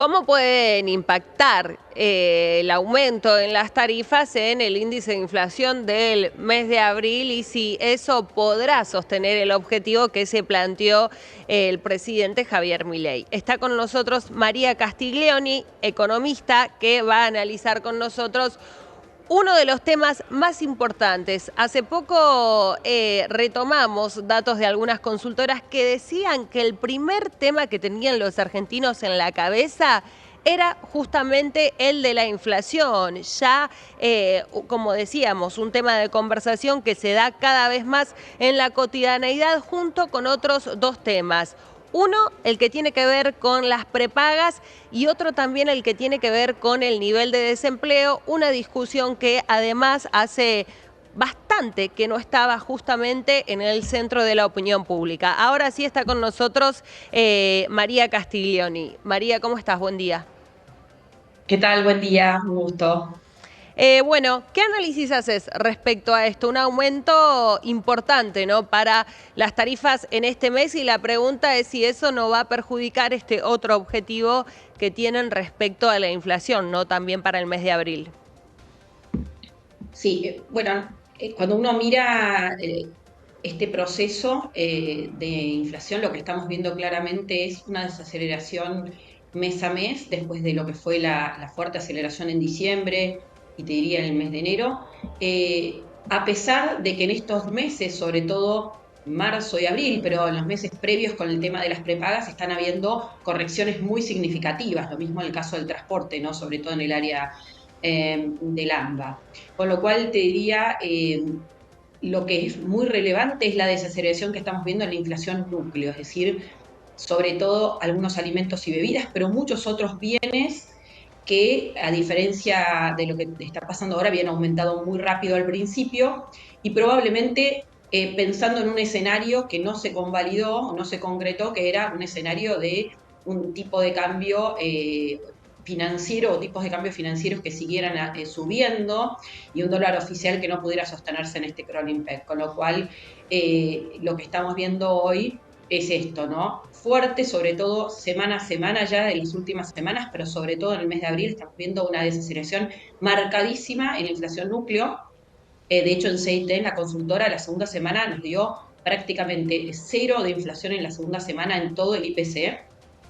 ¿Cómo pueden impactar el aumento en las tarifas en el índice de inflación del mes de abril y si eso podrá sostener el objetivo que se planteó el presidente Javier Milei? Está con nosotros María Castiglioni, economista, que va a analizar con nosotros uno de los temas más importantes. Hace poco retomamos datos de algunas consultoras que decían que el primer tema que tenían los argentinos en la cabeza era justamente el de la inflación. Ya, como decíamos, un tema de conversación que se da cada vez más en la cotidianeidad junto con otros dos temas. Uno, el que tiene que ver con las prepagas y otro también el que tiene que ver con el nivel de desempleo, una discusión que además hace bastante que no estaba justamente en el centro de la opinión pública. Ahora sí está con nosotros María Castiglioni. María, ¿cómo estás? Buen día. ¿Qué tal? Buen día, un gusto. Bueno, ¿qué análisis haces respecto a esto? Un aumento importante, ¿no? Para las tarifas en este mes y la pregunta es si eso no va a perjudicar este otro objetivo que tienen respecto a la inflación, ¿no? También para el mes de abril. Sí, bueno, cuando uno mira este proceso de inflación, lo que estamos viendo claramente es una desaceleración mes a mes, después de lo que fue la fuerte aceleración en diciembre y te diría en el mes de enero, a pesar de que en estos meses, sobre todo marzo y abril, pero en los meses previos con el tema de las prepagas, están habiendo correcciones muy significativas, lo mismo en el caso del transporte, ¿no? Sobre todo en el área del AMBA. Con lo cual te diría, lo que es muy relevante es la desaceleración que estamos viendo en la inflación núcleo, es decir, sobre todo algunos alimentos y bebidas, pero muchos otros bienes que, a diferencia de lo que está pasando ahora, habían aumentado muy rápido al principio y probablemente pensando en un escenario que no se convalidó o no se concretó, que era un escenario de un tipo de cambio financiero o tipos de cambios financieros que siguieran subiendo y un dólar oficial que no pudiera sostenerse en este crawling peg. Con lo cual, lo que estamos viendo hoy es esto, ¿no? Fuerte, sobre todo semana a semana ya en las últimas semanas, pero sobre todo en el mes de abril estamos viendo una desaceleración marcadísima en la inflación núcleo. De hecho, en CIT, en la consultora, la segunda semana nos dio prácticamente cero de inflación en la segunda semana en todo el IPC,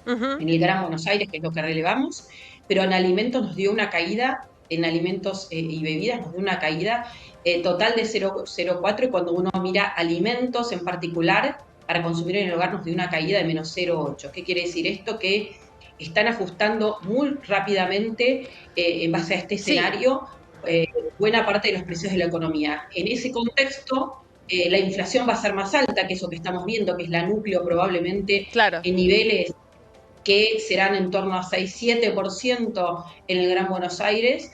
Ujú. en el Gran Buenos Aires, que es lo que relevamos, pero en alimentos nos dio una caída, en alimentos y bebidas nos dio una caída total de 0,04 y cuando uno mira alimentos en particular para consumir en el hogar nos dio una caída de menos 0,8. ¿Qué quiere decir esto? Que están ajustando muy rápidamente en base a este Sí, escenario eh, buena parte de los precios de la economía. En ese contexto, la inflación va a ser más alta que eso que estamos viendo, que es la núcleo probablemente claro. en niveles que serán en torno a 6-7% en el Gran Buenos Aires.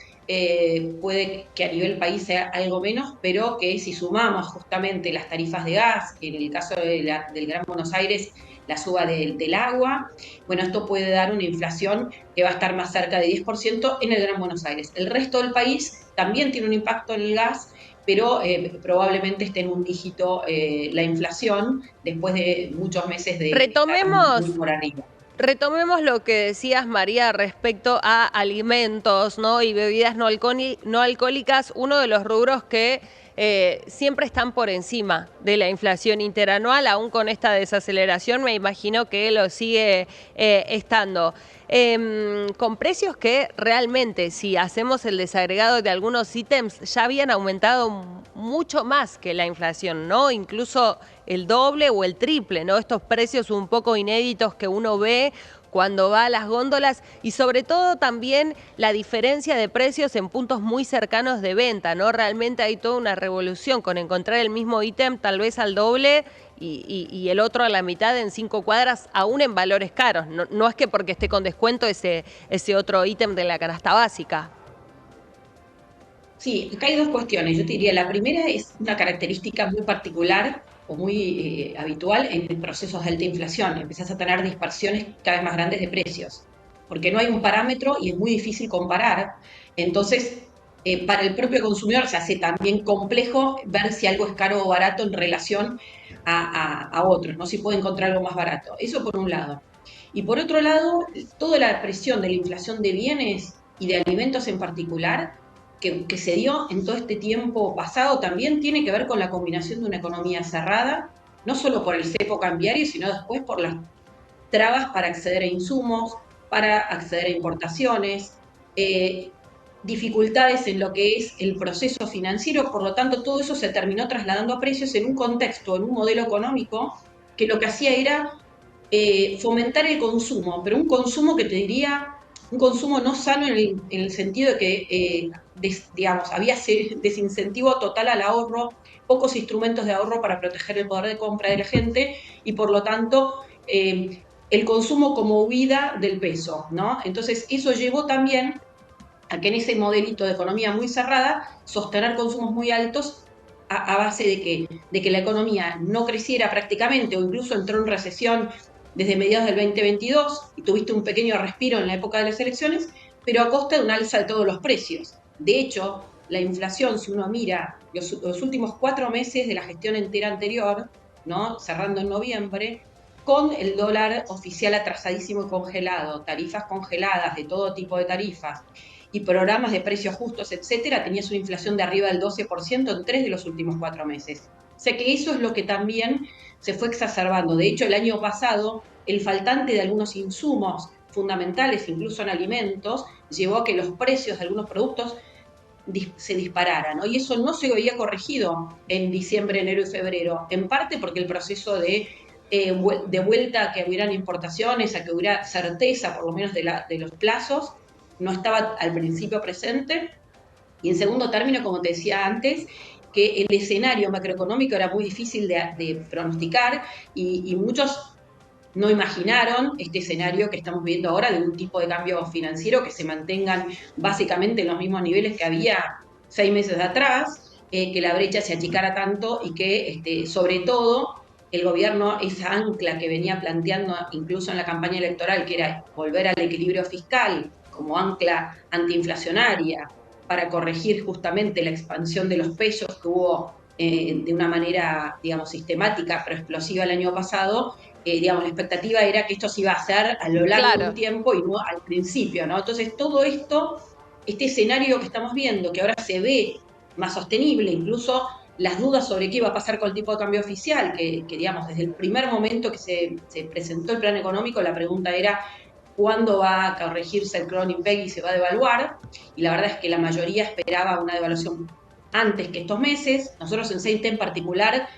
Puede que a nivel país sea algo menos, pero que si sumamos justamente las tarifas de gas, en el caso del Gran Buenos Aires, la suba del agua, bueno, esto puede dar una inflación que va a estar más cerca de 10% en el Gran Buenos Aires. El resto del país también tiene un impacto en el gas, pero probablemente esté en un dígito la inflación después de muchos meses de estar muy Retomemos por arriba. Retomemos lo que decías, María, respecto a alimentos, ¿no? Y bebidas no alcohólicas, uno de los rubros que siempre están por encima de la inflación interanual, aún con esta desaceleración, me imagino que lo sigue estando. Con precios que realmente, si hacemos el desagregado de algunos ítems, ya habían aumentado mucho más que la inflación, ¿no? Incluso el doble o el triple, ¿no? Estos precios un poco inéditos que uno ve cuando va a las góndolas y sobre todo también la diferencia de precios en puntos muy cercanos de venta, ¿no? Realmente hay toda una revolución con encontrar el mismo ítem tal vez al doble y el otro a la mitad en 5 cuadras, aún en valores caros. No, no es que porque esté con descuento ese otro ítem de la canasta básica. Sí, acá hay dos cuestiones. Yo te diría, la primera es una característica muy particular o muy habitual en procesos de alta inflación. Empezás a tener dispersiones cada vez más grandes de precios, porque no hay un parámetro y es muy difícil comparar. Entonces, para el propio consumidor se hace también complejo ver si algo es caro o barato en relación a otros, ¿no? Si puede encontrar algo más barato. Eso por un lado. Y por otro lado, toda la presión de la inflación de bienes y de alimentos en particular, que se dio en todo este tiempo pasado, también tiene que ver con la combinación de una economía cerrada, no solo por el cepo cambiario, sino después por las trabas para acceder a insumos, para acceder a importaciones, eh, dificultades en lo que es el proceso financiero, por lo tanto todo eso se terminó trasladando a precios en un contexto, en un modelo económico que lo que hacía era fomentar el consumo, pero un consumo que te diría, un consumo no sano en el sentido de que, digamos, había desincentivo total al ahorro, pocos instrumentos de ahorro para proteger el poder de compra de la gente y por lo tanto el consumo como huida del peso, ¿no? Entonces eso llevó también a que en ese modelito de economía muy cerrada, sostener consumos muy altos a base de que la economía no creciera prácticamente o incluso entró en recesión desde mediados del 2022 y tuviste un pequeño respiro en la época de las elecciones, pero a costa de un alza de todos los precios. De hecho, la inflación, si uno mira los últimos 4 meses de la gestión entera anterior, ¿no? Cerrando en noviembre, con el dólar oficial atrasadísimo y congelado, tarifas congeladas de todo tipo de tarifas, y programas de precios justos, etcétera, tenías una inflación de arriba del 12% en 3 de los últimos 4 meses. O sea que eso es lo que también se fue exacerbando. De hecho, el año pasado, el faltante de algunos insumos fundamentales, incluso en alimentos, llevó a que los precios de algunos productos se dispararan, ¿no? Y eso no se había corregido en diciembre, enero y febrero, en parte porque el proceso de vuelta a que hubieran importaciones, a que hubiera certeza por lo menos de los plazos, no estaba al principio presente. Y en segundo término, como te decía antes, que el escenario macroeconómico era muy difícil de pronosticar y muchos no imaginaron este escenario que estamos viendo ahora de un tipo de cambio financiero que se mantengan básicamente en los mismos niveles que había 6 meses atrás, que la brecha se achicara tanto y que sobre todo el gobierno, esa ancla que venía planteando incluso en la campaña electoral, que era volver al equilibrio fiscal como ancla antiinflacionaria para corregir justamente la expansión de los pesos que hubo de una manera, digamos, sistemática pero explosiva el año pasado, digamos, la expectativa era que esto se iba a hacer a lo largo de un Claro. tiempo y no al principio, ¿no? Entonces, todo esto, este escenario que estamos viendo, que ahora se ve más sostenible, incluso las dudas sobre qué iba a pasar con el tipo de cambio oficial, que digamos, desde el primer momento que se presentó el plan económico, la pregunta era cuándo va a corregirse el cloning peg y se va a devaluar, y la verdad es que la mayoría esperaba una devaluación antes que estos meses. Nosotros en CEINTE en particular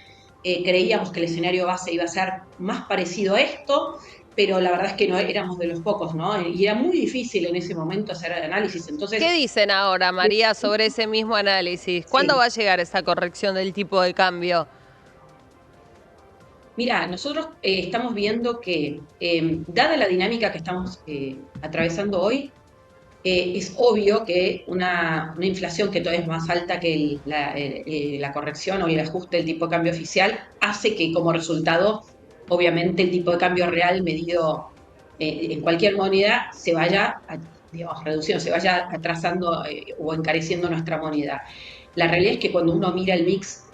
creíamos que el escenario base iba a ser más parecido a esto, pero la verdad es que no éramos de los pocos, ¿no? Y era muy difícil en ese momento hacer el análisis. ¿Qué Entonces, dicen ahora, María, sobre ese mismo análisis? ¿Cuándo sí. va a llegar esa corrección del tipo de cambio? Mira, nosotros estamos viendo que, dada la dinámica que estamos atravesando hoy, es obvio que una inflación que todavía es más alta que la corrección o el ajuste del tipo de cambio oficial hace que como resultado, obviamente, el tipo de cambio real medido en cualquier moneda se vaya, digamos, reduciendo, se vaya atrasando o encareciendo nuestra moneda. La realidad es que cuando uno mira el mix,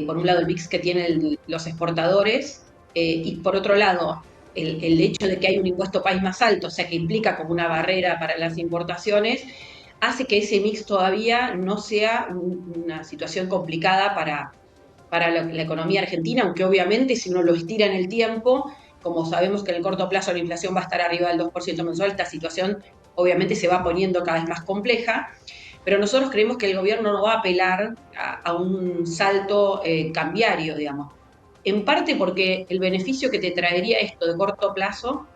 por un lado el mix que tienen los exportadores y por otro lado el hecho de que hay un impuesto país más alto, o sea, que implica como una barrera para las importaciones, hace que ese mix todavía no sea una situación complicada para la economía argentina, aunque obviamente si uno lo estira en el tiempo, como sabemos que en el corto plazo la inflación va a estar arriba del 2% mensual, esta situación obviamente se va poniendo cada vez más compleja, pero nosotros creemos que el gobierno no va a apelar a un salto cambiario, digamos. En parte porque el beneficio que te traería esto de corto plazo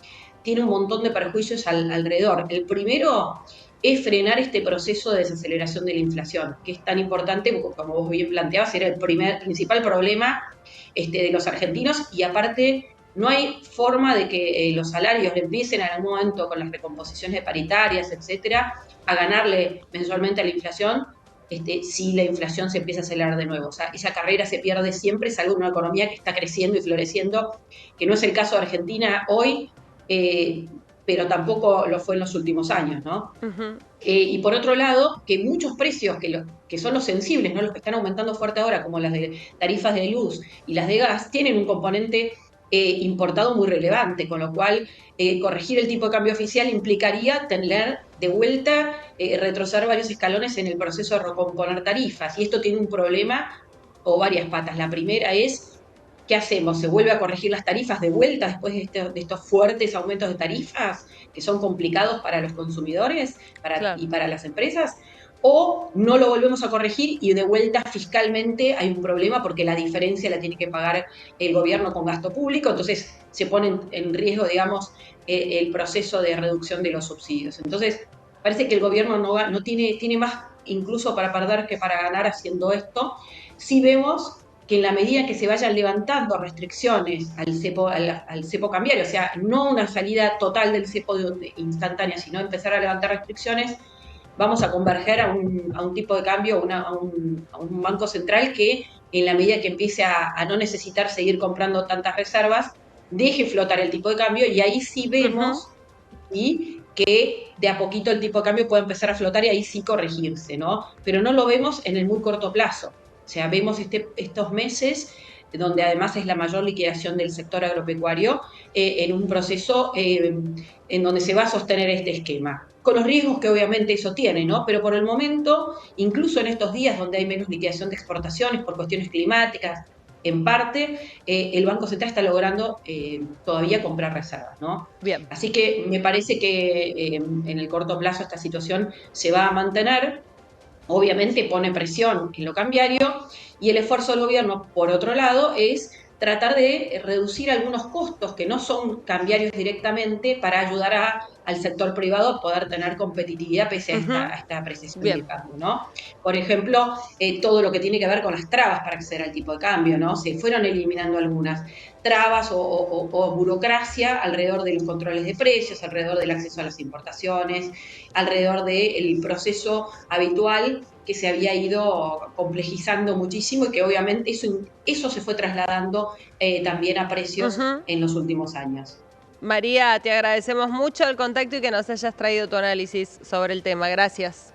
tiene un montón de perjuicios alrededor. El primero es frenar este proceso de desaceleración de la inflación, que es tan importante, como vos bien planteabas, era el principal problema de los argentinos y aparte no hay forma de que los salarios le empiecen en algún momento con las recomposiciones paritarias, etcétera, a ganarle mensualmente a la inflación si la inflación se empieza a acelerar de nuevo. O sea, esa carrera se pierde siempre, es algo de una economía que está creciendo y floreciendo, que no es el caso de Argentina hoy, eh, pero tampoco lo fue en los últimos años, ¿no? Ujú. Y por otro lado, que muchos precios que son los sensibles, no los que están aumentando fuerte ahora, como las de tarifas de luz y las de gas, tienen un componente importado muy relevante, con lo cual corregir el tipo de cambio oficial implicaría tener de vuelta, retroceder varios escalones en el proceso de recomponer tarifas. Y esto tiene un problema o varias patas. La primera es, ¿qué hacemos? ¿Se vuelve a corregir las tarifas de vuelta después de estos fuertes aumentos de tarifas que son complicados para los consumidores Claro, y para las empresas? ¿O no lo volvemos a corregir y de vuelta fiscalmente hay un problema porque la diferencia la tiene que pagar el gobierno con gasto público? Entonces se pone en riesgo, digamos, el proceso de reducción de los subsidios. Entonces, parece que el gobierno no tiene más incluso para perder que para ganar haciendo esto. Sí vemos que en la medida que se vayan levantando restricciones al cepo cambiario, o sea, no una salida total del cepo instantánea, sino empezar a levantar restricciones, vamos a converger a un tipo de cambio, a un banco central que en la medida que empiece a no necesitar seguir comprando tantas reservas, deje flotar el tipo de cambio y ahí sí ujú, vemos y que de a poquito el tipo de cambio puede empezar a flotar y ahí sí corregirse, ¿no? Pero no lo vemos en el muy corto plazo. O sea, vemos estos meses donde además es la mayor liquidación del sector agropecuario, en un proceso en donde se va a sostener este esquema, con los riesgos que obviamente eso tiene, ¿no? Pero por el momento, incluso en estos días donde hay menos liquidación de exportaciones por cuestiones climáticas, en parte, el Banco Central está logrando todavía comprar reservas, ¿no? bien. Así que me parece que en el corto plazo esta situación se va a mantener. Obviamente pone presión en lo cambiario y el esfuerzo del gobierno, por otro lado, es tratar de reducir algunos costos que no son cambiarios directamente para ayudar al sector privado a poder tener competitividad pese a Ujú, esta apreciación del bien. cambio, ¿no? Por ejemplo, todo lo que tiene que ver con las trabas para acceder al tipo de cambio, ¿no? Se fueron eliminando algunas trabas o burocracia alrededor de los controles de precios, alrededor del acceso a las importaciones, alrededor del proceso habitual que se había ido complejizando muchísimo y que obviamente eso se fue trasladando también a precios Ujú. en los últimos años. María, te agradecemos mucho el contacto y que nos hayas traído tu análisis sobre el tema. Gracias.